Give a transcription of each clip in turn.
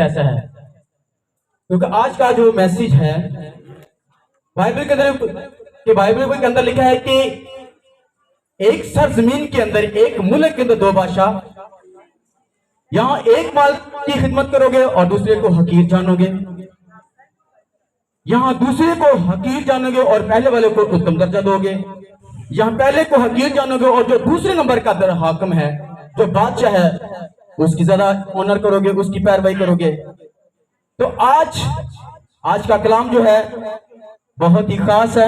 ایسا ہے کیونکہ آج کا جو میسیج ہے بائبل کے اندر لکھا ہے کہ ایک سرزمین کے اندر، ایک ملک کے اندر دو بادشاہ، یہاں ایک مال کی خدمت کرو گے اور دوسرے کو حقیر جانو گے، یہاں دوسرے کو حقیر جانو گے اور پہلے والے کو اتم درجہ دو گے، یہاں پہلے کو حقیر جانو گے اور جو دوسرے نمبر کا در حاکم ہے، جو بادشاہ ہے، اس کی زیادہ آنر کرو گے، اس کی پیروی کرو گے۔ تو آج کا کلام جو ہے بہت ہی خاص ہے،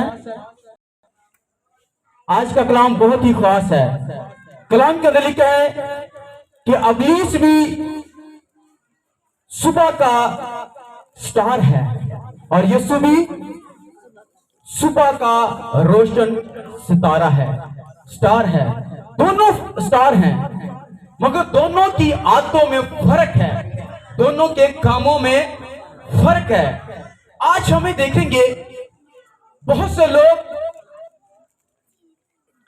آج کا کلام بہت ہی خاص ہے۔ کلام کے اندر لکھا ہے کہ ابلیس بھی صبح کا سٹار ہے اور یسوع بھی صبح کا روشن ستارہ ہے، سٹار ہے، دونوں سٹار ہیں، مگر دونوں کی عادتوں میں فرق ہے، دونوں کے کاموں میں فرق ہے۔ آج ہمیں دیکھیں گے بہت سے لوگ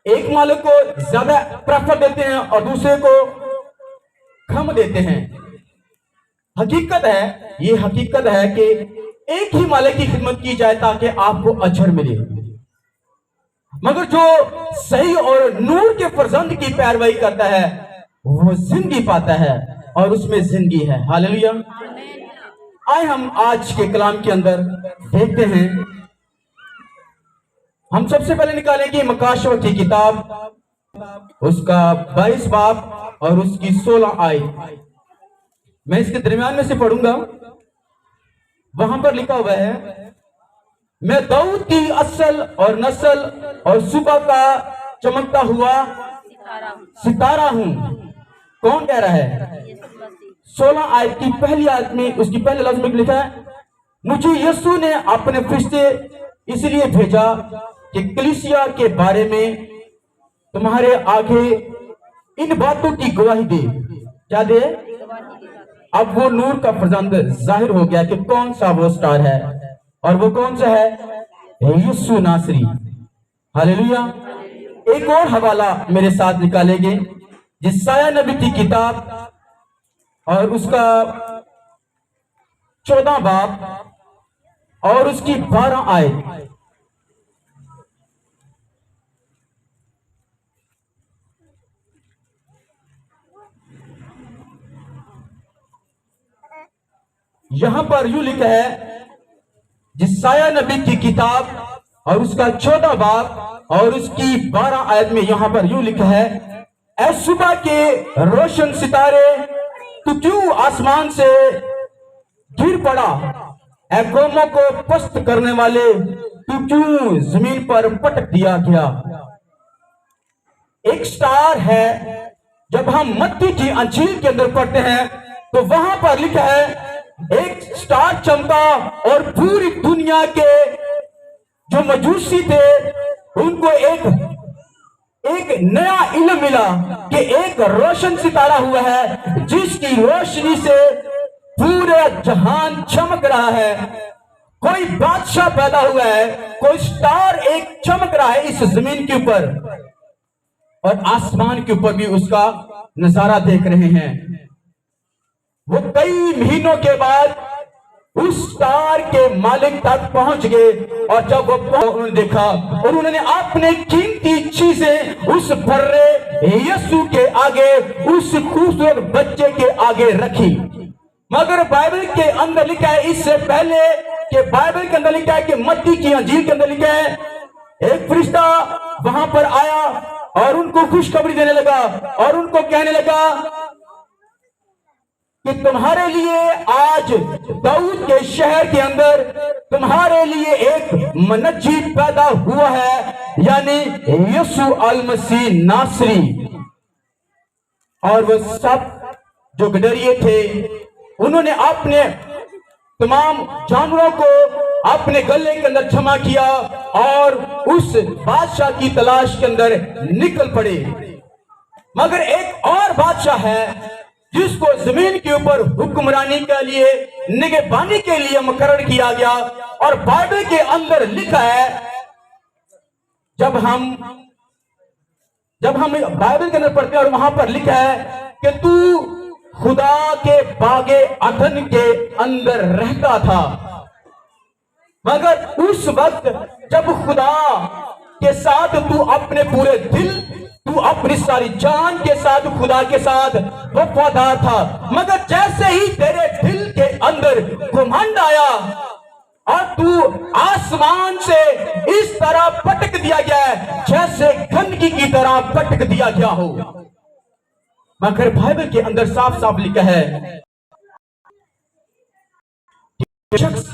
ایک مالک کو زیادہ پریفر دیتے ہیں اور دوسرے کو کم دیتے ہیں۔ حقیقت ہے، یہ حقیقت ہے کہ ایک ہی مالک کی خدمت کی جائے تاکہ آپ کو اجر ملے، مگر جو صحیح اور نور کے فرزند کی پیروی کرتا ہے وہ زندگی پاتا ہے اور اس میں زندگی ہے۔ ہاللیلویا۔ آئے ہم آج کے کلام کے اندر دیکھتے ہیں۔ ہم سب سے پہلے نکالیں گے مکاشوہ کی کتاب، اس کا 22 باب اور اس کی 16 آیت۔ میں اس کے درمیان میں سے پڑھوں گا۔ وہاں پر لکھا ہوا ہے، میں داؤد کی اصل اور نسل اور صبح کا چمکتا ہوا ستارہ ہوں۔ کون کہہ رہا ہے؟ 16 آیت کی پہلی آیت میں، اس کی پہلے لفظ میں لکھا ہے، مجھے یسوع نے اپنے فرشتے اس لیے بھیجا کہ کلیسیا کے بارے میں تمہارے آگے ان باتوں کی گواہی دے۔ کیا دے؟ اب وہ نور کا فرزند ظاہر ہو گیا کہ کون سا وہ سٹار ہے، اور وہ کون سا ہے؟ یسوع ناصری۔ ہاللیلویا۔ ایک اور حوالہ میرے ساتھ نکالیں گے، یسایہ نبی کی کتاب اور اس کا 14 باب اور اس کی 12 آیت۔ یہاں پر یوں لکھا ہے، یسایہ نبی کی کتاب اور اس کا 14 باب اور اس کی 12 آیت میں یہاں پر یوں لکھا ہے، اے صبح کے روشن ستارے، تو کیوں آسمان سے گر پڑا؟ اے قوموں کو پست کرنے والے، تو کیوں زمین پر پٹک دیا گیا؟ ایک سٹار ہے، جب ہم متی کی انجیل کے اندر پڑھتے ہیں تو وہاں پر لکھا ہے، ایک سٹار چمکا اور پوری دنیا کے جو مجوسی تھے ان کو ایک نیا علم ملا کہ ایک روشن ستارہ ہوا ہے جس کی روشنی سے پورے جہان چمک رہا ہے۔ کوئی بادشاہ پیدا ہوا ہے، کوئی سٹار ایک چمک رہا ہے اس زمین کے اوپر، اور آسمان کے اوپر بھی اس کا نظارہ دیکھ رہے ہیں۔ وہ کئی مہینوں کے بعد اس سٹار کے مالک تک پہنچ گئے، اور جب وہ انہوں نے دیکھا اور انہوں نے اپنے قیمتی چیزیں اس برے یسوع کے آگے، اس خوبصورت بچے کے آگے رکھی۔ مگر بائبل کے اندر لکھا ہے، اس سے پہلے کہ بائبل کے اندر لکھا ہے کہ متی کی انجیل کے اندر لکھا ہے، ایک فرشتہ وہاں پر آیا اور ان کو خوشخبری دینے لگا اور ان کو کہنے لگا کہ تمہارے لیے آج داؤد کے شہر کے اندر تمہارے لیے ایک منجی پیدا ہوا ہے، یعنی یسوع المسیح ناصری۔ اور وہ سب جو گڈریے تھے انہوں نے اپنے تمام جانوروں کو اپنے گلے کے اندر جمع کیا اور اس بادشاہ کی تلاش کے اندر نکل پڑے۔ مگر ایک اور بادشاہ ہے جس کو زمین کے اوپر حکمرانی کے لیے، نگہبانی کے لیے مقرر کیا گیا، اور بائبل کے اندر لکھا ہے، جب ہم بائبل کے اندر پڑھتے ہیں اور وہاں پر لکھا ہے کہ تو خدا کے باغ عدن کے اندر رہتا تھا، مگر اس وقت جب خدا کے ساتھ تو اپنے پورے دل، تو اپنی ساری جان کے ساتھ خدا کے ساتھ وفادار تھا، مگر جیسے ہی تیرے دل کے اندر گھمنڈ آیا اور تو آسمان سے اس طرح پٹک دیا گیا ہے جیسے گندگی کی طرح پٹک دیا گیا ہو۔ مگر بائبل کے اندر صاف صاف لکھا ہے شخص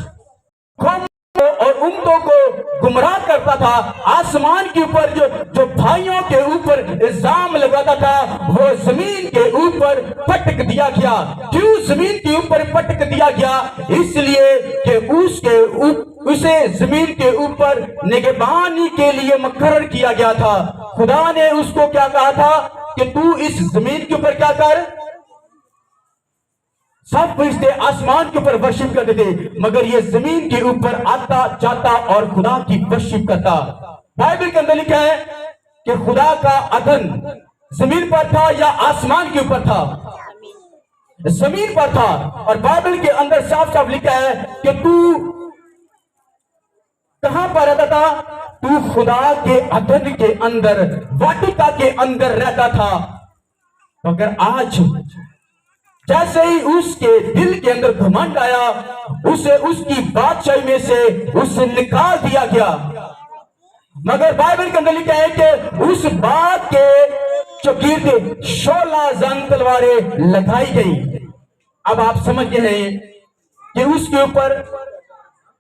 قوم اور امتوں کو گمراہ کرتا تھا، آسمان کے اوپر جو بھائیوں کے اوپر الزام لگاتا تھا وہ زمین کے اوپر پٹک دیا گیا۔ کیوں زمین کے اوپر پٹک دیا گیا؟ اس لیے کہ اسے زمین کے اوپر نگہبانی کے لیے مقرر کیا گیا تھا۔ خدا نے اس کو کیا کہا تھا کہ تو اس زمین کے اوپر کیا کر، سب فرشتے آسمان کے اوپر ورشپ کرتے تھے، مگر یہ زمین کے اوپر آتا جاتا اور خدا کی ورشپ کرتا۔ بائبل کے اندر لکھا ہے کہ خدا کا عدن زمین پر تھا یا آسمان کے اوپر تھا؟ زمین پر تھا۔ اور بائبل کے اندر صاف صاف لکھا ہے کہ تو کہاں پر رہتا تھا؟ تو خدا کے عدن کے اندر، واٹیکا کے اندر رہتا تھا۔ مگر آج جیسے ہی اس کے دل کے اندر گھمنڈ آیا، اسے اس کی بادشاہی میں سے اسے نکال دیا گیا۔ مگر بائبل کے اندر لکھا ہے کہ اس باغ کے چوگرد 16 زنگ تلواریں لگائی گئی۔ اب آپ سمجھتے ہیں کہ اس کے اوپر،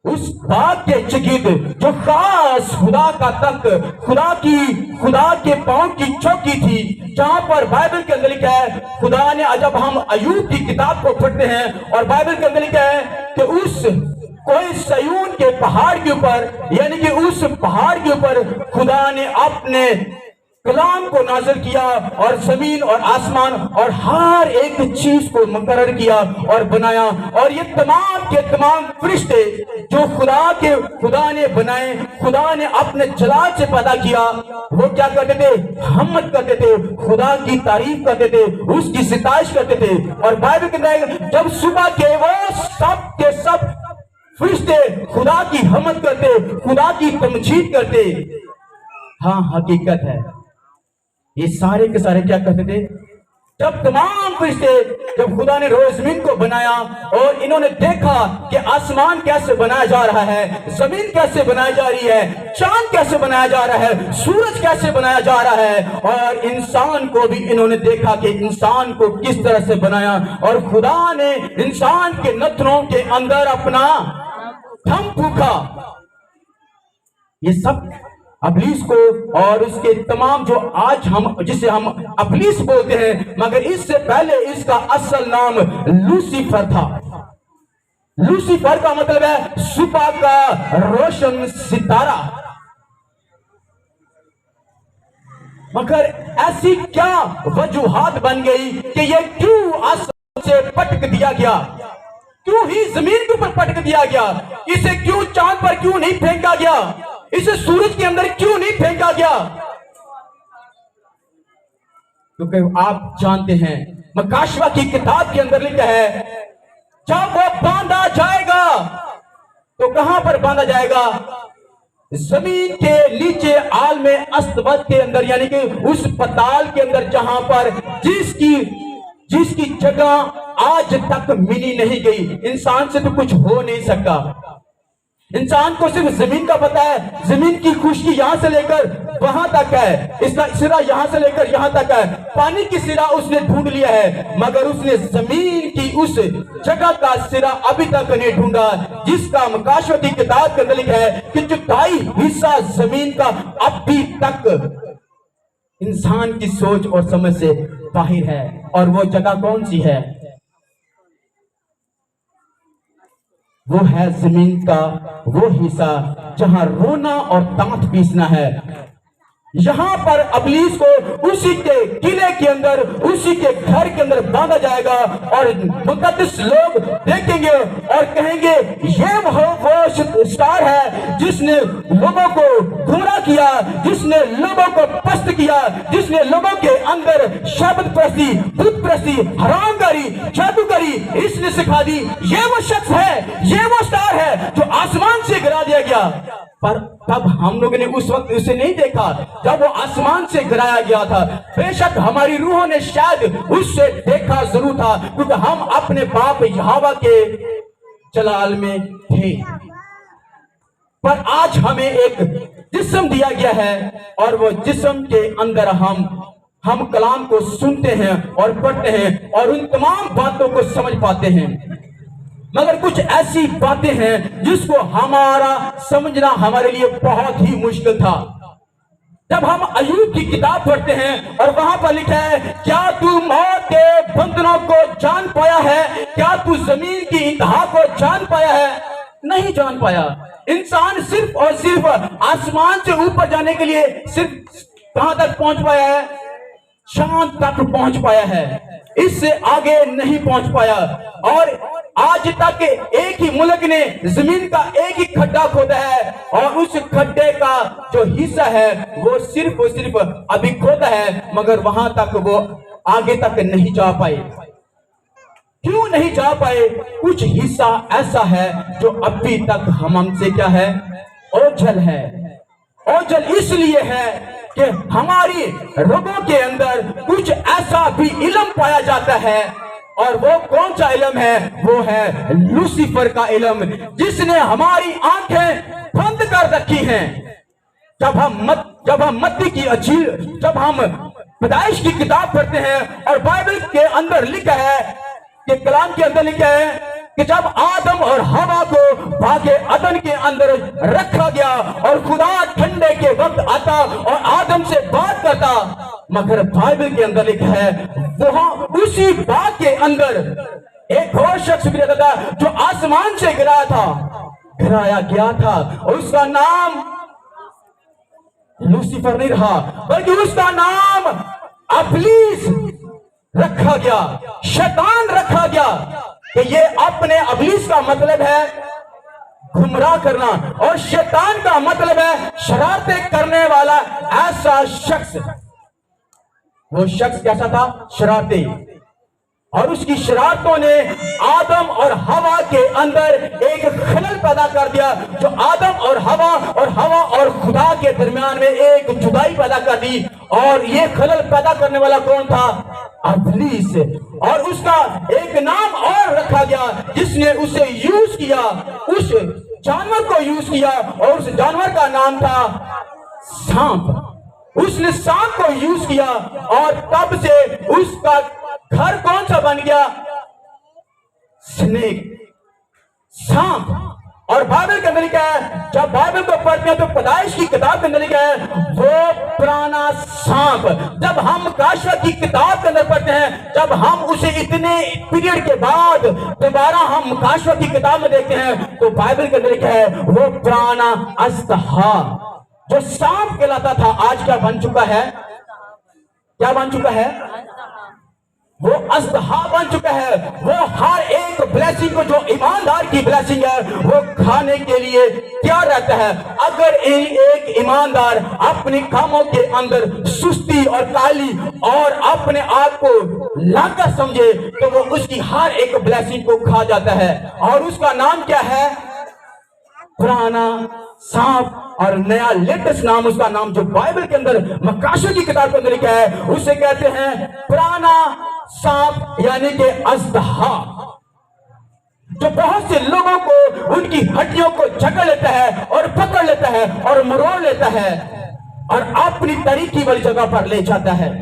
اس باغ کے چوگرد جو خاص خدا کا تخت، خدا کے پاؤں کی چوکی تھی، جہاں پر بائبل کے اندر لکھا ہے، خدا نے جب ہم ایوب کی کتاب کو پڑھتے ہیں اور بائبل کے اندر لکھا ہے کہ اس کوئی سیون کے پہاڑ کے اوپر، یعنی کہ اس پہاڑ کے اوپر خدا نے اپنے کلام کو نازل کیا اور زمین اور آسمان اور ہر ایک چیز کو مقرر کیا اور بنایا، اور یہ تمام کے تمام فرشتے جو خدا نے بنائے، خدا نے اپنے جلال سے پیدا کیا، وہ کیا کرتے تھے؟ حمد کرتے تھے، خدا کی تعریف کرتے تھے، اس کی ستائش کرتے تھے۔ اور بائبل کے اندر جب صبح کے وہ سب کے سب فرشتے خدا کی حمد کرتے، خدا کی تمجید کرتے، ہاں حقیقت ہے یہ سارے کے سارے کیا کرتے تھے؟ جب تمام فرشتے، جب خدا نے روز زمین کو بنایا اور انہوں نے دیکھا کہ آسمان کیسے بنایا جا رہا ہے، زمین کیسے بنائی جا رہی ہے، چاند کیسے بنایا جا رہا ہے، سورج کیسے بنایا جا رہا ہے، اور انسان کو بھی انہوں نے دیکھا کہ انسان کو کس طرح سے بنایا، اور خدا نے انسان کے نتنوں کے اندر اپنا دم پھونکا۔ یہ سب ابلیس کو اور اس کے تمام جو آج جسے ہم ابلیس بولتے ہیں، مگر اس سے پہلے اس کا اصل نام لوسیفر تھا۔ لوسیفر کا مطلب ہے صبح کا روشن ستارہ۔ مگر ایسی کیا وجوہات بن گئی کہ یہ کیوں آسمان سے پٹک دیا گیا؟ کیوں ہی زمین کے اوپر پٹک دیا گیا؟ اسے کیوں چاند پر کیوں نہیں پھینکا گیا؟ اسے سورج کے اندر کیوں نہیں پھینکا گیا؟ کیونکہ آپ جانتے ہیں مکاشوہ کی کتاب کے اندر لکھا ہے جب وہ باندھا جائے گا تو کہاں پر باندھا جائے گا؟ زمین کے نیچے عالم استوت کے اندر، یعنی کہ اس پتال کے اندر جہاں پر جس کی جگہ آج تک ملی نہیں گئی۔ انسان سے تو کچھ ہو نہیں سکتا، انسان کو صرف زمین کا پتا ہے، زمین کی خشکی یہاں سے لے کر وہاں تک ہے، اس کا سرا یہاں سے لے کر یہاں تک ہے، پانی کی سرا اس نے ڈھونڈ لیا ہے، مگر اس نے زمین کی اس جگہ کا سرا ابھی تک نہیں ڈھونڈا جس کا مکاشوہ کی کتاب کے اندر لکھا ہے کہ چوتھائی حصہ زمین کا ابھی تک انسان کی سوچ اور سمجھ سے باہر ہے۔ اور وہ جگہ کون سی ہے؟ وہ ہے زمین کا وہ حصہ جہاں رونا اور دانت پیسنا ہے۔ یہاں پر ابلیس کو اسی کے قلعے کے اندر، اسی کے گھر کے اندر باندھا جائے گا، اور مقدس لوگ دیکھیں گے اور کہیں گے یہ وہ سٹار ہے جس نے لوگوں کو گمراہ किया, जिसने लोगों को पस्त किया, जिसने लोगों के अंदर शब्द प्रस्ती, बुत प्रस्ती, हरामकारी, जादूगरी इसने सिखा दी। ये वो शख्स है, ये वो स्टार है जो आसमान से गिरा दिया गया। पर तब हम लोगों ने उस वक्त उसे नहीं देखा जब वो आसमान से गिराया गया था। बेशक हमारी रूहों ने शायद उससे देखा जरूर था, क्योंकि हम अपने बाप यहोवा के जलाल में थे। पर आज हमें एक जिस्म दिया गया है और वो जिस्म के अंदर हम कलाम को सुनते हैं और पढ़ते हैं और उन तमाम बातों को समझ पाते हैं। मगर कुछ ऐसी बातें हैं जिसको हमारा समझना हमारे लिए बहुत ही मुश्किल था। जब हम अय्यूब की किताब पढ़ते हैं और वहां पर लिखा है, क्या तू मौत के बंधनों को जान पाया है? क्या तू जमीन की इंतहा को जान पाया है? नहीं जान पाया। इंसान सिर्फ और सिर्फ आसमान से ऊपर जाने के लिए सिर्फ कहां तक पहुंच पाया है? चांद तक पहुंच पाया है, इससे आगे नहीं पहुंच पाया। और आज तक एक ही मुल्क ने जमीन का एक ही खड्डा खोदा है और उस खड्डे का जो हिस्सा है वो सिर्फ और सिर्फ अभी खोदा है, मगर वहां तक वो आगे तक नहीं जा पाए। क्यों नहीं जा पाए? कुछ हिस्सा ऐसा है जो अभी तक हमसे क्या है? ओझल है। ओझल इसलिए है कि हमारी रगों के अंदर कुछ ऐसा भी इल्म पाया जाता है, और वो कौन सा इल्म है? वो है लूसीफर का इल्म, जिसने हमारी आंखें बंद कर रखी हैं। जब हम मत्ती की अंजील, जब हम पैदाइश की किताब पढ़ते हैं और बाइबल के अंदर लिखा है कि कलाम के अंदर लिखा है कि जब आदम और हवा को बागे अदन के अंदर रखा गया और खुदा ठंडे के वक्त आता और आदम से बात करता, मगर बाइबल के अंदर लिखा है वहां उसी बात के अंदर एक और शख्स भी रहता था जो आसमान से गिराया गया था, और उसका नाम लूसीफर नहीं रहा, बल्कि उसका नाम इब्लीस रखा गया, शैतान रखा गया। कि ये अपने इब्लीस का मतलब है गुमराह करना, और शैतान का मतलब है शरारतें करने वाला ऐसा शख्स। वो शख्स कैसा था? शरारती। और उसकी शरारतों ने आदम और हवा के अंदर एक खलल पैदा कर दिया, जो आदम और हवा और खुदा के दरमियान में एक जुदाई पैदा कर दी। और ये खलल पैदा करने वाला कौन था? इब्लीस। और उसका एक नाम और रखा गया जिसने उसे यूज किया, उस जानवर को यूज किया, और उस जानवर का नाम था सांप। उसने सांप को यूज किया और तब से उसका घर कौन सा बन गया? स्नेक, सांप। और बाइबल के अंदर लिखा है, जब बाइबल को पढ़ते हैं तो पैदाइश की किताब के अंदर लिखा है वो पुराना सांप। जब हम काशा की किताब के अंदर पढ़ते हैं, जब हम उसे इतने पीरियड के बाद दोबारा हम काशा की किताब में देखते हैं, तो बाइबल के अंदर लिखा है वो पुराना अजदहा जो सांप कहलाता था, आज क्या बन चुका है? क्या बन चुका है? वो अजदहा बन चुका है। वो हर एक ब्लेसिंग को, जो ईमानदार की ब्लेसिंग है, वो खाने के लिए तैयार रहता है। अगर एक ईमानदार अपने कामों के अंदर सुस्ती और काली और अपने आप को लाका समझे, तो वो उसकी हर एक ब्लेसिंग को खा जाता है। और उसका नाम क्या है? पुराना सांप। और नया लेटेस्ट नाम, उसका नाम जो बाइबल के अंदर मकाशों की किताब के अंदर लिखा है, उसे कहते हैं पुराना सांप, यानी कि अजदहा, जो बहुत से लोगों को उनकी हड्डियों को जकड़ लेता है और पकड़ लेता है और मरोड़ लेता है और अपनी तरीकी वाली जगह पर ले जाता है।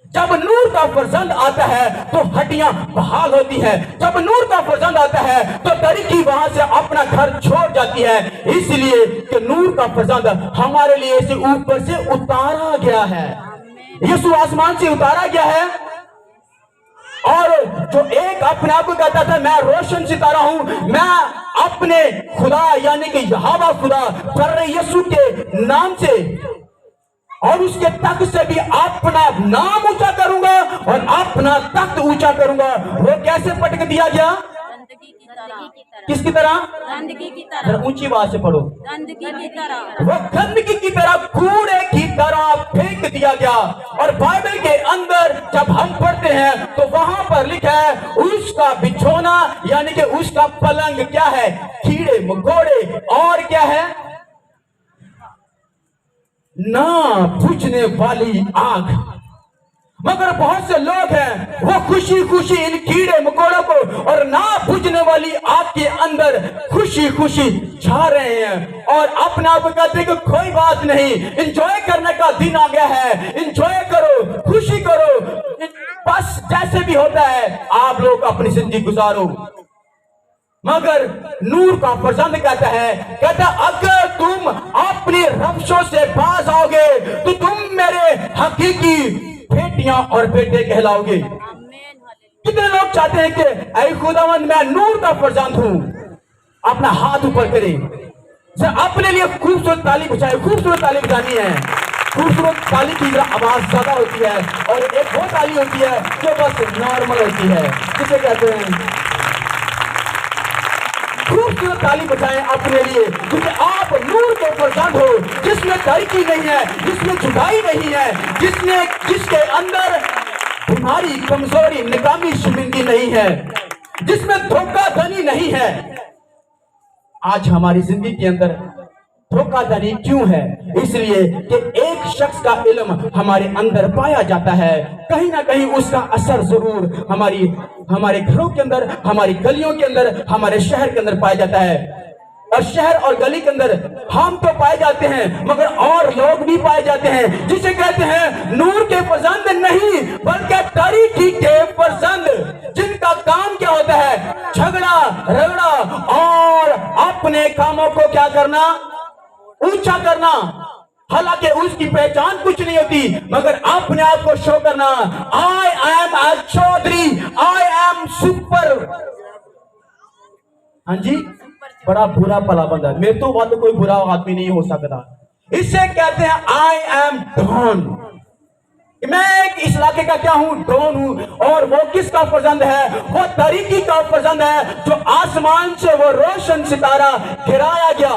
जब नूर का फर्जंद आता है तो हड्डियां बहाल होती है। जब नूर का फर्जंद आता है तो तरीकी वहां से अपना घर छोड़ जाती है, इसलिए कि नूर का फर्जंद हमारे लिए इसे ऊपर से उतारा गया है। यीशु आसमान से उतारा गया है। और जो एक अपने आप को कहता था मैं रोशन सितारा हूं, मैं अपने खुदा यानी कि यहोवा खुदा पर यीशु के नाम से और उसके तख्त से भी अपना नाम ऊंचा करूंगा और अपना तख्त ऊंचा करूंगा। वो कैसे पटक दिया गया? गंदगी की तरह, किसकी तरह? गंदगी की तरह, जरा ऊंची आवाज से पढ़ो। गंदगी की तरह, वो गंदगी की तरह, कूड़े की तरह फेंक दिया गया। और बाइबल के अंदर जब हम पढ़ते हैं तो वहां पर लिखा है उसका बिछौना यानी कि उसका पलंग क्या है? कीड़े मकोड़े और क्या है? ना बुझने वाली आग। मगर बहुत से लोग हैं वो खुशी खुशी इन कीड़े मकोड़ों को और ना बुझने वाली आग के अंदर खुशी खुशी छा रहे हैं और अपने आप को कहते हैं कि कोई बात नहीं, एंजॉय करने का दिन आ गया है, एंजॉय करो, खुशी करो, बस जैसे भी होता है आप लोग अपनी जिंदगी गुजारो। मगर नूर का फर्जंद कहता अगर तुम अपनी रफ्शों से बाज आओगे तो तुम मेरे हकीकी बेटियां और बेटे कहलाओगे। कितने लोग चाहते हैं कि ऐ खुदावंद मैं नूर का फर्जंद हूं? अपना हाथ ऊपर करें, अपने लिए खूबसूरत ताली बजाए। खूबसूरत ताली बजानी है। खूबसूरत ताली की आवाज ज्यादा होती है और एक वो ताली होती है जो बस नॉर्मल होती है, किसे कहते हैं? खूबसूरत ताली बजाएं अपने लिए, क्योंकि आप नूर के फर्जंद हो, जिसमें तारीकी नहीं है, जिसमें जुदाई नहीं है, जिसके अंदर बीमारी, कमजोरी, नाकामी, शर्मिंदगी नहीं है, जिसमें धोखाधड़ी नहीं है। आज हमारी जिंदगी के अंदर धोखाधड़ी क्यों है? इसलिए कि एक शख्स का इल्म हमारे अंदर पाया जाता है, कहीं ना कहीं उसका असर जरूर हमारे घरों के अंदर, हमारी गलियों के अंदर, हमारे शहर के अंदर पाया जाता है। और शहर और गली के अंदर हम तो पाए जाते हैं मगर और लोग भी पाए जाते हैं जिसे कहते हैं नूर के फर्जंद नहीं बल्कि तारीकी के फर्जंद, जिनका काम क्या होता है? झगड़ा रगड़ा और अपने कामों को क्या करना? ऊंचा करना। हालांकि उसकी पहचान कुछ नहीं होती मगर अपने आप को शो करना। I am a Chaudhary, I am super. हाँ जी, बड़ा बुरा भला बंदा, मेरे तो वाले कोई बुरा आदमी नहीं हो सकता। इसे कहते हैं आई एम डॉन। मैं इस इलाके का क्या हूं? डॉन हूं। और वो किसका फर्जंद है? वो तारीकी का फर्जंद है जो आसमान से वो रोशन सितारा गिराया गया।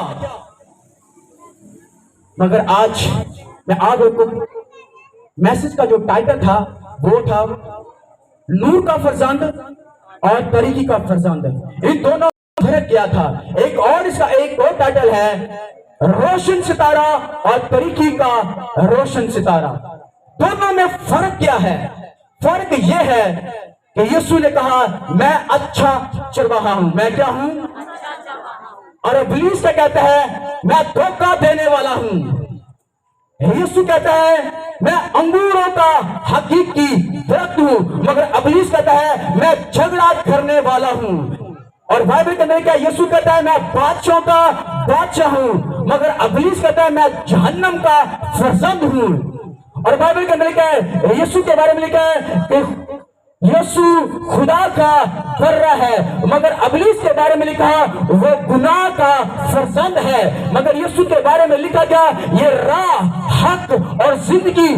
मगर आज मैं आप लोगों को मैसेज का जो टाइटल था वो था नूर का फर्जंद और तारीकी का फर्जंद। इन दोनों में फर्क क्या था? एक और टाइटल है रोशन सितारा और तारीकी का रोशन सितारा। दोनों में फर्क क्या है? फर्क यह है कि यीशु ने कहा मैं अच्छा चरवाहा हूं। मैं क्या हूं? और इब्लीस क्या कहता है? मैं धोखा देने वाला हूं। यीशु कहता है मैं अंगूरों का हकीकी दरख्त हूं, मगर इब्लीस कहता है मैं झगड़ा करने वाला हूं। और बाइबल के अंदर क्या यीशु कहता है मैं बादशाहों का बादशाह हूं, मगर इब्लीस कहता है मैं जहन्नम का फर्जंद हूं। और बाइबल के अंदर क्या है? यीशु के बारे में लिखा है कि यीशु खुदा का बर्रा है, मगर इब्लीस के बारे में लिखा वो गुनाह का फर्जंद है। मगर यीशु के बारे में लिखा गया ये राह, हक और जिंदगी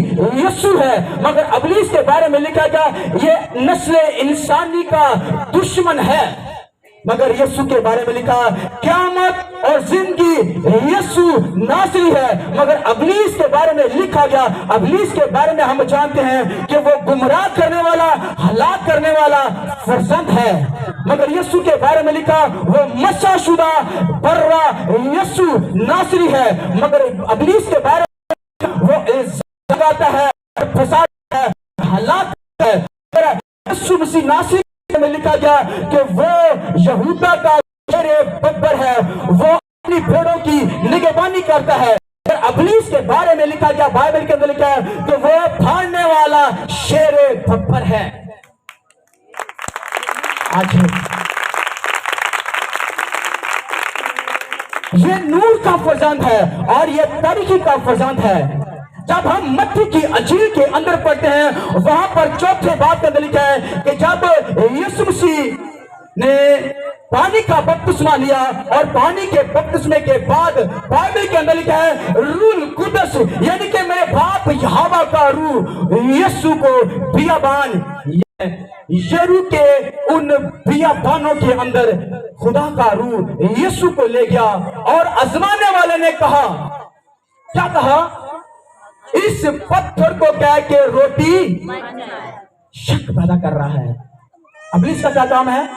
यीशु है, मगर इब्लीस के बारे में लिखा गया ये नस्ल इंसानी का दुश्मन है। मगर यीशु के बारे में लिखा क़यामत और जिंदगी यीशु नासरी है। मगर इब्लीस के बारे में लिखा गया, इब्लीस के बारे में हम जानते हैं कि वो गुमराह करने वाला, हलाक करने वाला फर्जंद है। मगर यीशु के बारे में लिखा वो मसाशुदा बर्रा यीशु नासरी है। मगर इब्लीस के बारे में वो जगाता है, फसाद है, हलाक है। यीशु मसीह नासरी में लिखा गया कि वो यहूदा का शेर बब्बर है, वो अपनी भेड़ों की निगरानी करता है। इब्लीस के बारे में लिखा गया, बाइबल के अंदर लिखा है कि वो फाड़ने वाला शेर बब्बर है। आज ये नूर का फर्जंद है और ये तारीकी का फर्जंद है। जब हम मत्ती की अंजील के अंदर पढ़ते हैं वहां पर चौथे बात के अंदर लिखा है कि जब यीशु मसीह ने पानी का बपतिस्मा लिया और पानी के बपतिस्मे के बाद बाइबल के अंदर लिखा है रूह कुदस यानी कि मेरे बाप यहोवा का रूह यीशु को बियाबान यरू के उन बियाबानों के अंदर खुदा का रूह यीशु को ले गया और आजमाने वाले ने कहा, क्या कहा? इस पत्थर को कह के रोटी बन जाए। शक पैदा कर रहा है। इब्लीस का क्या काम है?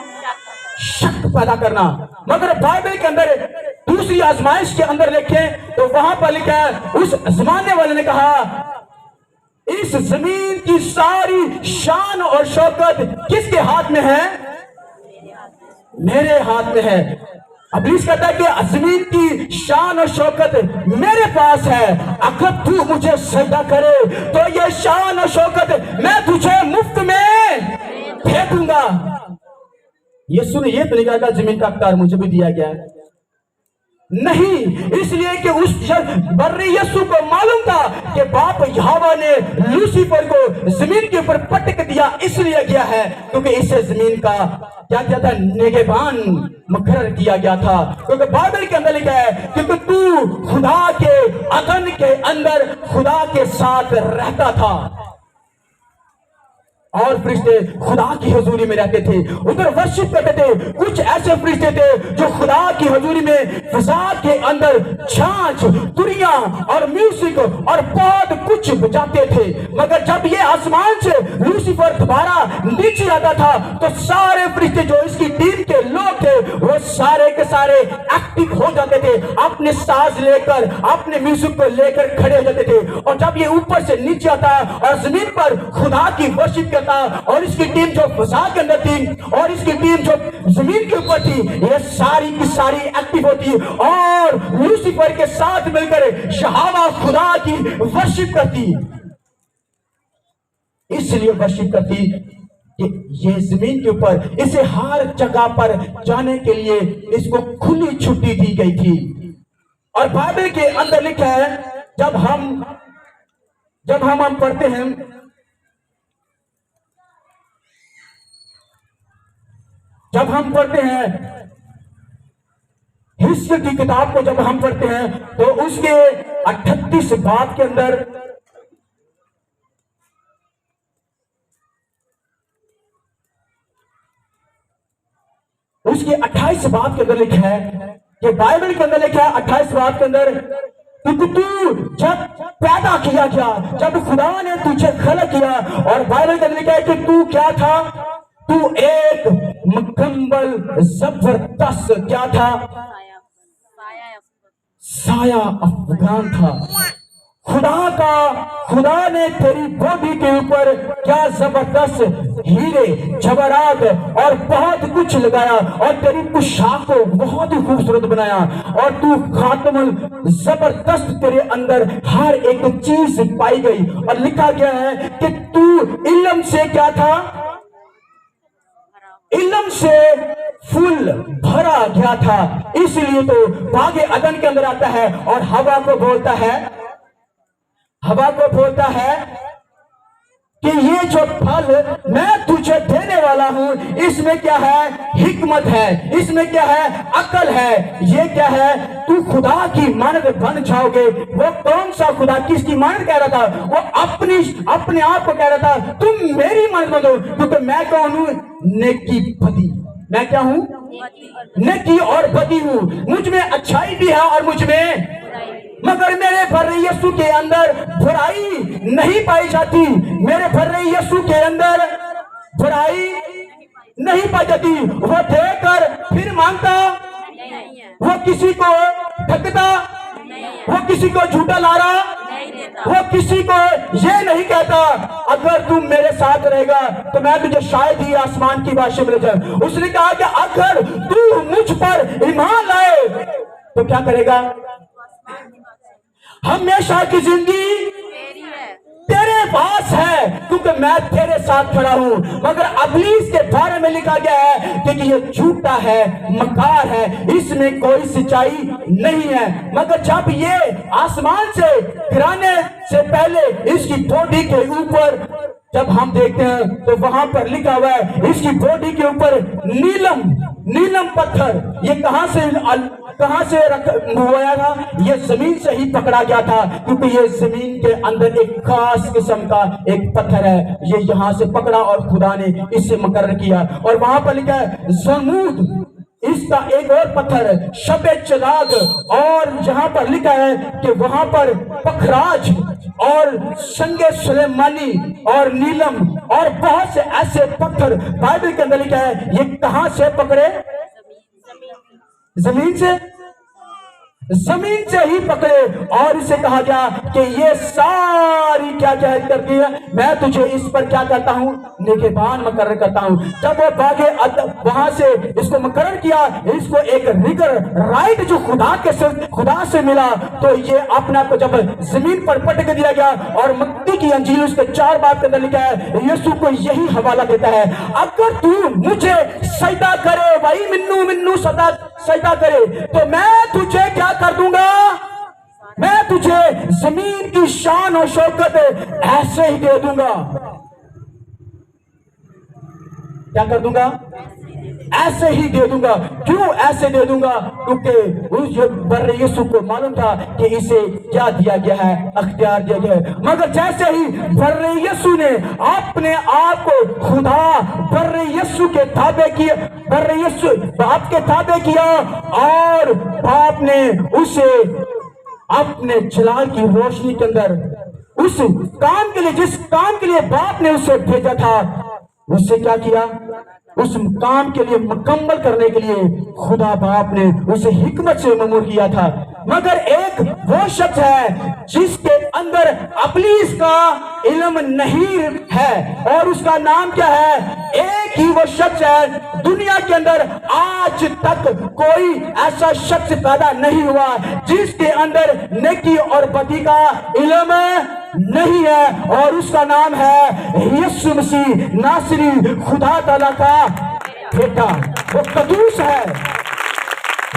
शक पैदा करना। मगर बाइबल के अंदर दूसरी आजमाइश के अंदर देखें तो वहां पर लिखा है, उस आजमाने वाले ने कहा, इस जमीन की सारी शान और शौकत किसके हाथ में है? मेरे हाथ में है। इब्लीस कहता है कि जमीन की शान और शौकत मेरे पास है, अगर तू मुझे सजदा करे तो ये शान और शौकत मैं तुझे मुफ्त में दे दूंगा। यीशु ने ये तो नहीं कहा जमीन का अख्तियार मुझे भी दिया गया है, नहीं, इसलिए कि उस बर्रे यीशु को मालूम था कि बाप यहोवा ने लूसीफर को जमीन के ऊपर पटक दिया, इसलिए किया है क्योंकि इसे जमीन का क्या किया था? निगहबान मुकर्रर किया गया था। क्योंकि बाइबल के अंदर लिखा है क्योंकि तू खुदा के अदन के अंदर खुदा के साथ रहता था और फरिश्ते खुदा की हजूरी में रहते थे, उधर वर्शिप करते थे। कुछ ऐसे फरिश्ते थे जो खुदा की हजूरी में फिजा के अंदर छाछ, तुरियां और म्यूजिक और बहुत कुछ बजाते थे। मगर जब ये आसमान से लूसीफर दोबारा नीचे आता था तो सारे फरिश्ते जो इसकी टीम के लोग थे वो सारे के सारे एक्टिव हो जाते थे, अपने साज लेकर अपने म्यूजिक को लेकर खड़े हो जाते थे। और जब ये ऊपर से नीचे आता और जमीन पर खुदा की वर्शिप और इसकी टीम जो फिजा के अंदर थी और इसकी टीम जो जमीन के ऊपर थी, ये सारी की सारी एक्टिव होती और लूसीफर के साथ मिलकर यहोवा खुदा की वर्शिप करती। इसलिए वर्शिप करती कि ये जमीन के ऊपर इसे हर जगह पर जाने के लिए इसको खुली छुट्टी दी गई थी। और बाइबल के अंदर लिखा है, जब हम पढ़ते हैं, जब हम पढ़ते हैं हिस्से की किताब को, जब हम पढ़ते हैं तो उसके 38 बाब के अंदर उसके 28 बाब के अंदर लिखा है कि बाइबल के अंदर लिखा है 28 बाब के अंदर कि तू जब पैदा किया गया, जब खुदा ने तुझे खलक किया, और बाइबल के अंदर लिखा है कि तू क्या था? तू एक मुकम्मल जबरदस्त क्या था? साया अफगान था। खुदा ने तेरी बॉडी के ऊपर क्या जबरदस्त हीरे जवाहरात और बहुत कुछ लगाया और तेरी पोशाक को बहुत ही खूबसूरत बनाया और तू खातमुल जबरदस्त, तेरे अंदर हर एक चीज पाई गई। और लिखा गया है कि तू इल्म से क्या था? इल्म से फुल भरा गया था। इसलिए तो बागे अदन के अंदर आता है और हवा को बोलता है कि ये जो फल मैं तुझे देने वाला हूं, इसमें क्या है? हिकमत है, इसमें क्या है? अकल है। ये क्या है? तू खुदा की मानद बन जाओगे। वो कौन सा खुदा? किसकी मानद कह रहा था? वो अपने आप को कह रहा था, तुम मेरी मानद बनो, क्योंकि मैं कौन हूं? नेकी बदी। मैं क्या हूं? नेकी और बदी हूं। मुझ में अच्छाई भी है और मुझ में, मगर मेरे बर्रे यीशु के अंदर बुराई नहीं पाई जाती। मेरे बर्रे यीशु के अंदर बुराई नहीं पाई जाती। वो देकर फिर मांगता, वो किसी को ठगता, वो किसी को झूठा लारा, वो किसी को ये नहीं कहता अगर तुम मेरे साथ रहेगा तो मैं तुझे शायद ही आसमान की बादशाह मिल जाए। उसने कहा कि अगर तू मुझ पर ईमान लाए तो क्या करेगा? हमेशा की जिंदगी तेरे पास है, क्योंकि मैं तेरे साथ खड़ा हूं। मगर इब्लीस के बारे में लिखा गया है कि ये झूठा है, मकार है, इसमें कोई सच्चाई नहीं है। मगर जब ये आसमान से गिराने से पहले इसकी बॉडी के ऊपर जब हम देखते हैं तो वहां पर लिखा हुआ है, इसकी बॉडी के ऊपर नीलम पत्थर ये कहां से हुआ था? ये जमीन से ही पकड़ा गया था, क्योंकि ये जमीन के अंदर एक खास किस्म का एक पत्थर है। ये यहां से पकड़ा और खुदा ने इससे मुकर्रर किया। और वहां पर लिखा है जमूद, इसका एक और पत्थर है शबे चराग, और जहां पर लिखा है कि वहां पर पखराज और संगे सुलेमानी और नीलम और बहुत से ऐसे पत्थर बाइबल के अंदर लिखा है। ये कहां से पकड़े? जमीन से, जमीन से ही पकड़े। और इसे कहा गया कि ये सारी क्या क्या करती है, मैं तुझे इस पर क्या करता हूं? निगहबान मुकर्रर करता हूं। जब वो भागे वहां से इसको मुकर्रर किया, इसको एक रिगर राइट जो खुदा से मिला, तो ये अपना को जब जमीन पर पटक दिया गया। और मत्ती की अंजील उसके 4 बाब के अंदर लिखा है, यीशु को यही हवाला देता है, अगर तू मुझे सजदा करे, भाई मिन्नू सजदा करे, तो मैं तुझे क्या कर दूंगा? मैं तुझे जमीन की शान और शौकत ऐसे ही दे दूंगा। क्या कर दूंगा? ऐसे ही दे दूंगा। क्यों ऐसे दे दूंगा? क्योंकि उस बर्रे यीशु को मालूम था कि इसे क्या दिया गया है, अख्तियार दिया गया है। मगर जैसे ही बर्रे यीशु ने अपने आप को खुदा बर्रे यीशु के ताबे किया, बर्रे यीशु बाप के ताबे किया, और बाप ने उसे अपने जलाल की रोशनी के अंदर उस काम के लिए, जिस काम के लिए बाप ने उसे भेजा था, उससे क्या किया? उस काम के लिए मुकम्मल करने के लिए खुदा बाप ने उसे हिकमत से ममूर किया था। मगर एक वो शख्स है जिसके अंदर इब्लीस का इल्म नहीं है, और उसका नाम क्या है? एक ही वो शख्स है दुनिया के अंदर आज तक कोई ऐसा शख्स पैदा नहीं हुआ जिसके अंदर नेकी और बदी का इल्म नहीं है, और उसका नाम है यीशु मसीह नासरी, खुदा ताला का बेटा। वो कदूस है।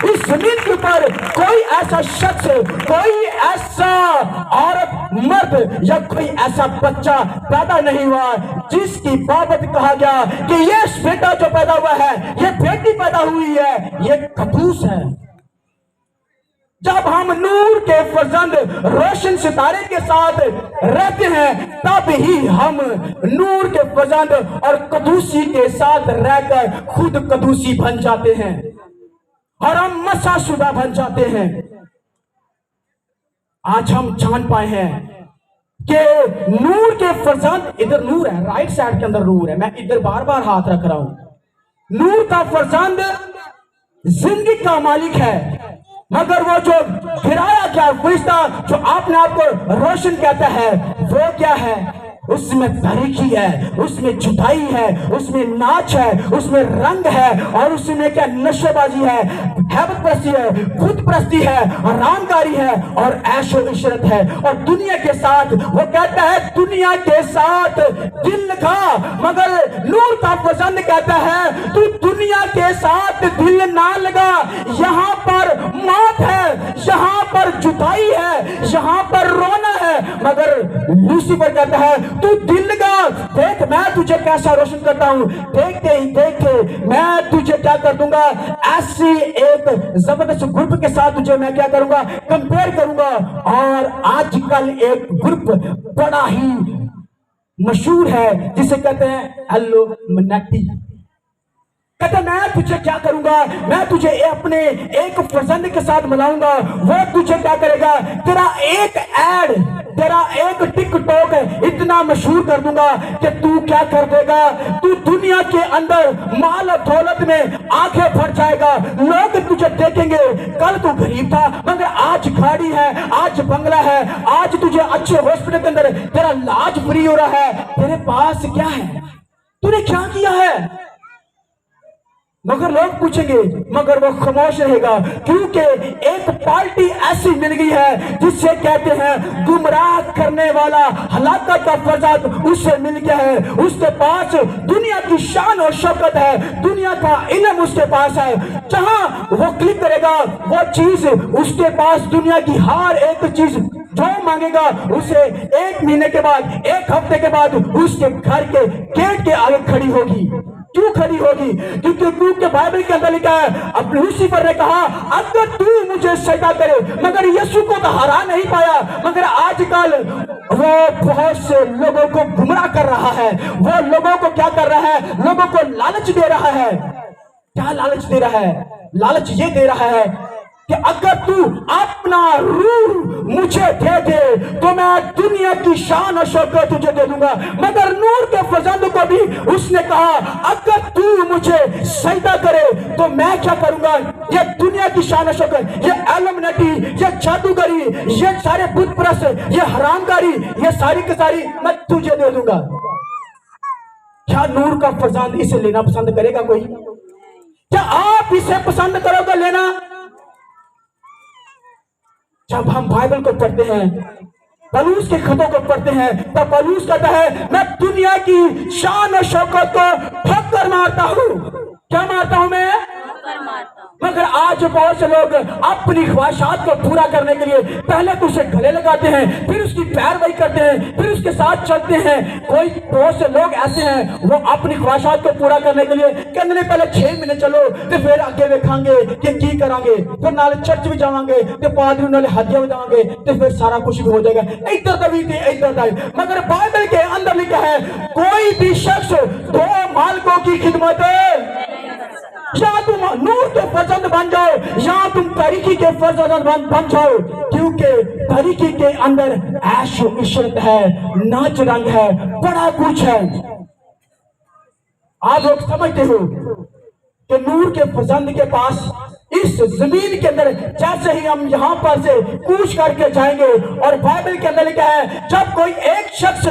इस जमीन के ऊपर कोई ऐसा शख्स, कोई ऐसा औरत, मर्द या कोई ऐसा बच्चा पैदा नहीं हुआ जिसकी बाबत कहा गया कि ये बेटा जो पैदा हुआ है, ये बेटी पैदा हुई है, ये कदूस है। जब हम नूर के फर्जंद रोशन सितारे के साथ रहते हैं, तब ही हम नूर के फर्जंद और कदूसी के साथ रहकर खुद कदूसी बन जाते हैं और हम मसाशुदा बन जाते हैं। आज हम जान पाए हैं कि नूर के फर्जंद, इधर नूर है, राइट साइड के अंदर नूर है, मैं इधर बार बार हाथ रख रहा हूं। नूर का फर्जंद जिंदगी का मालिक है, मगर वो जो गिराया गया फरिश्ता जो अपने आप को रोशन कहता है, वो क्या है? उसमें तारीकी है, उसमें जुदाई है, उसमें नाच है, उसमें रंग है, और उसमें क्या नशेबाजी है, हैबत परस्ती है, खुद परस्ती है, आरामकारी है और ऐशो इशरत है। और दुनिया के साथ वो कहता है दुनिया के साथ दिल लगा, मगर नूर का फर्जंद कहता है तू दुनिया के साथ दिल ना लगा। यहाँ पर मौत है, यहाँ पर जुदाई है, यहाँ पर रोना है, मगर लूसीफर कहता है तू दिल लगा, देख मैं तुझे कैसा रोशन करता हूं, देखते ही देखते मैं तुझे क्या कर दूंगा, ऐसी एक जबरदस्त ग्रुप के साथ तुझे मैं क्या करूंगा, कंपेयर करूंगा। और आजकल एक ग्रुप बड़ा ही मशहूर है जिसे कहते हैं एल्यूमिनेटी। कहता मैं तुझे क्या करूंगा, मैं तुझे अपने एक फर्जंद के साथ मिलाऊंगा, वो तुझे क्या करेगा, तेरा एक ऐड, तेरा एक टिकटॉक इतना मशहूर कर दूंगा कि तू क्या कर देगा, तू दुनिया के अंदर माल और दौलत में आंखें भर जाएगा। लोग तुझे देखेंगे, कल तू गरीब था मगर आज गाड़ी है, आज बंगला है, आज तुझे अच्छे हॉस्पिटल के अंदर तेरा इलाज फ्री हो रहा है, तेरे पास क्या है, तूने क्या किया है? मगर लोग पूछेंगे, मगर वो खामोश रहेगा, क्योंकि एक पार्टी ऐसी मिल गई है जिससे कहते हैं गुमराह करने वाला हलाकत का फर्जंद उससे मिल गया है। उसके पास दुनिया की शान और शौकत है, दुनिया का इल्म उसके पास है, जहां वो क्लिक करेगा वो चीज उसके पास, दुनिया की हर एक चीज जो मांगेगा उसे 1 महीने के बाद, 1 हफ्ते के बाद उसके घर के गेट के आगे खड़ी होगी। क्यों खड़ी होगी? क्योंकि बाइबल के अंदर लिखा है, अब लूसीफर ने कहा अगर तू मुझे सजदा करे, मगर यीशु को तो हरा नहीं पाया। मगर आजकल वो बहुत से लोगों को गुमराह कर रहा है। वो लोगों को क्या कर रहा है? लोगों को लालच दे रहा है। क्या लालच दे रहा है? लालच ये दे रहा है कि अगर तू अपना रूह मुझे दे दे तो मैं दुनिया की शान और शौकत तुझे दे दूंगा। मगर नूर के फर्जंद को भी उसने कहा अगर तू मुझे सजदा करे तो मैं क्या करूंगा? ये दुनिया की शान और शौकत, ये एलुमिनेटी, ये जादूगरी, ये सारे बुत परस्त, ये हरामकारी, ये सारी की सारी मैं तुझे दे दूंगा। क्या नूर का फर्जंद इसे लेना पसंद करेगा कोई? क्या आप इसे पसंद करोगे लेना? जब हम बाइबल को पढ़ते हैं, पौलुस के खतों को पढ़ते हैं, तब पौलुस कहता है मैं दुनिया की शान और शौकत को ठोकर मारता हूं। क्या मारता हूं मैं? मगर आज बहुत से लोग अपनी ख्वाहिशात को पूरा करने के लिए पहले तो उसे गले लगाते हैं, फिर उसकी पैरवाई करते हैं, फिर उसके साथ चलते हैं। कोई बहुत से लोग ऐसे हैं, वो अपनी ख्वाहिशात को पूरा करने के लिए कहते हैं पहले 6 महीने चलो तो फिर आगे देखेंगे कि की करांगे, फिर नाले चर्च भी जावांगे तो पादरी नाले हदिया भी देवांगे तो फिर सारा कुछ भी हो जाएगा। इधर दबी थी इधर दाई। मगर बाइबल के अंदर लिखा है कोई भी शख्स 2 मालिकों की खिदमत या तुम नूर के फर्जंद बन जाओ या तुम तारीकी के फर्जंद बन जाओ, क्योंकि तारीकी के अंदर ऐश व इशरत है, नाच रंग है, बड़ा कुछ है। आप लोग समझते हो कि नूर के फर्जंद के पास इस जमीन के अंदर जैसे ही हम यहाँ पर से कूच करके जाएंगे, और बाइबल के अंदर लिखा है जब कोई एक शख्स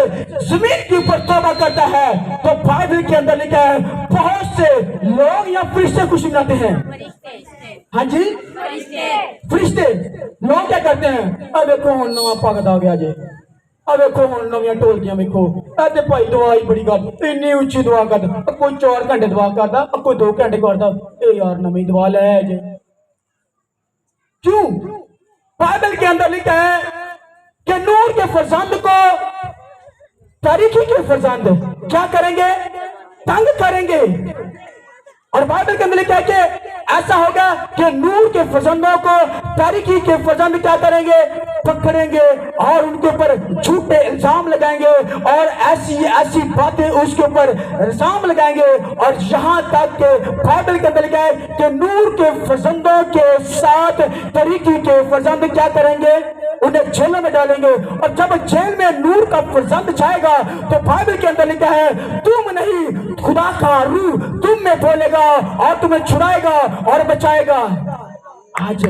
जमीन के ऊपर तौबा करता है तो बाइबल के अंदर लिखा है बहुत से लोग या फरिश्ते खुशी मनाते हैं। हाँ जी, फरिश्ते लोग क्या करते हैं? अब देखो नवा भगत आ गया जी, अब देखो हम नवी ढोलकियां वेखो, भाई दवाई बड़ी गल इन्नी उच्ची दवा करता, कोई 4 घंटे दवा करता, कोई 2 घंटे करता, यार नवी दवा ले जे। क्यों? बाइबल के अंदर लिखा है कि नूर के फर्जंद को तारीकी के फर्जंद क्या करेंगे? तंग करेंगे। और बाइबल के अंदर लिखा है कि ऐसा होगा कि नूर के फर्जंदों को तारीकी के फर्जंद क्या करेंगे? पकड़ेंगे और उनके ऊपर झूठे इल्जाम लगाएंगे और ऐसी ऐसी बातें उसके ऊपर इल्जाम लगाएंगे। और यहाँ तक के बाइबल के अंदर लिखा है कि नूर के फर्जंदों के साथ तारीकी के फर्जंद क्या करेंगे? उन्हें जेल में डालेंगे। और जब जेल में नूर का फर्जंद जाएगा तो बाइबल के अंदर लिखा है तुम नहीं, खुदा का रूह तुम में बोलेगा और तुम्हें छुड़ाएगा और बचाएगा। आज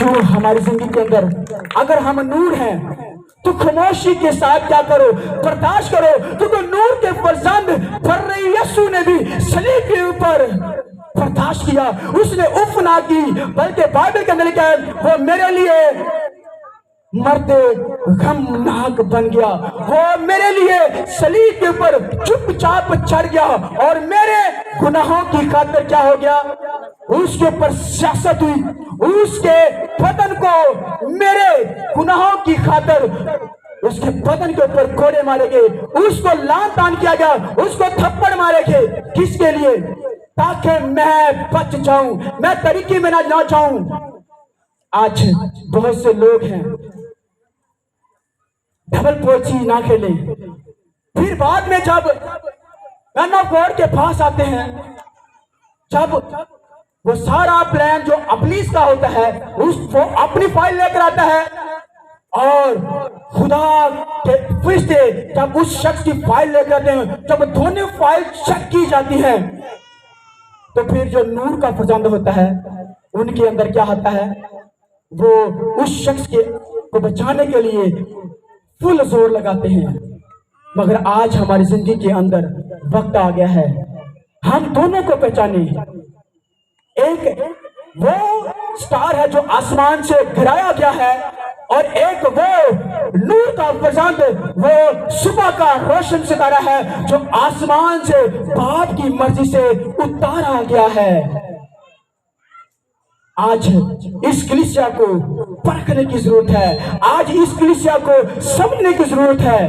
जो हमारी जिंदगी के अंदर अगर हम नूर हैं तो खामोशी के साथ क्या करो? बर्दाश्त करो, क्योंकि नूर के फर्जंद पर यीशु ने भी सलीब के ऊपर बर्दाश्त किया, उसने उफ ना की, बल्कि बाइबल के अंदर लिखा है वो मेरे लिए मरते गमनाक बन गया, वो मेरे लिए सलीब के ऊपर चुपचाप चढ़ गया और मेरे गुनाहों की खातिर क्या हो गया? उसके ऊपर सियासत हुई, उसके बदन को मेरे गुनाहों की खातिर उसके बदन के ऊपर कोड़े मारे गए, उसको लान तान किया गया, उसको थप्पड़ मारे गए। किसके लिए? ताकि मैं बच जाऊं, मैं तरीके में ना जाऊं। आज बहुत से लोग हैं डबल पोची ना खेले, फिर बाद में जब मैन ऑफ गॉड के पास आते हैं, जब वो सारा प्लान जो अबलीस का होता है उसको अपनी फाइल लेकर आता है और खुदा के फरिश्ते जब उस शख्स की फाइल लेकर आते हैं, जब दोनों फाइल चेक की जाती है तो फिर जो नूर का फर्जंद होता है उनके अंदर क्या आता है? वो उस शख्स को बचाने के लिए फुल जोर लगाते हैं। मगर आज हमारी जिंदगी के अंदर वक्त आ गया है हम दोनों को पहचाने। एक वो स्टार है जो आसमान से गिराया गया है और एक वो नूर का फर्जंद, वो सुबह का रोशन सितारा है जो आसमान से बाप की मर्जी से उतारा गया है। आज इस कलीसिया को परखने की जरूरत है, आज इस कलीसिया को समझने की जरूरत है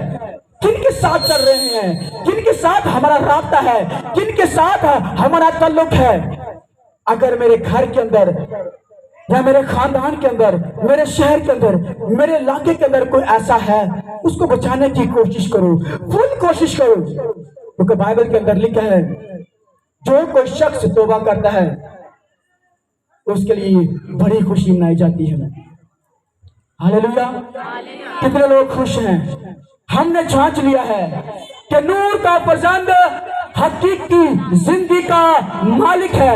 किन के साथ चल रहे हैं, किन के साथ हमारा राब्ता है, किन के साथ हमारा ताल्लुक है। अगर मेरे घर के अंदर या मेरे खानदान के अंदर, मेरे शहर के अंदर, मेरे इलाके के अंदर कोई ऐसा है, उसको बचाने की कोशिश करो, फुल कोशिश करो। क्योंकि बाइबल के अंदर लिखा है जो कोई शख्स तौबा करता है उसके लिए बड़ी खुशी मनाई जाती है। हालेलुया। कितने लोग खुश हैं? हमने जांच लिया है कि नूर का फर्जंद हकीकी जिंदगी का मालिक है।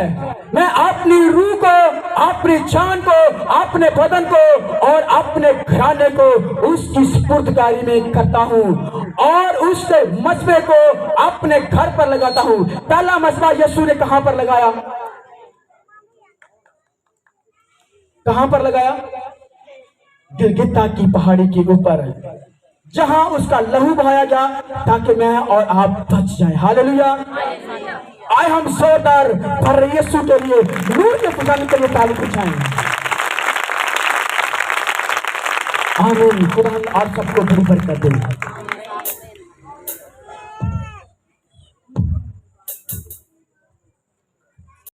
मैं अपनी रूह को, अपनी जान को, अपने बदन को और अपने घराने को उसकी सुपुर्दगारी में करता हूँ और उस मसबे को अपने घर पर लगाता हूँ। पहला मसबा यीशु ने कहां पर लगाया? कहां पर लगाया? गिलगिता की पहाड़ी के ऊपर, जहां उसका लहू बहाया गया ताकि मैं और आप बच जाए। हालेलुया। आए हम जोरदार पर यीशु के लिए, नूर के फुजाने के लिए ताली बजाएं। आमीन। खुदा आप सबको बड़ी बरकत दे।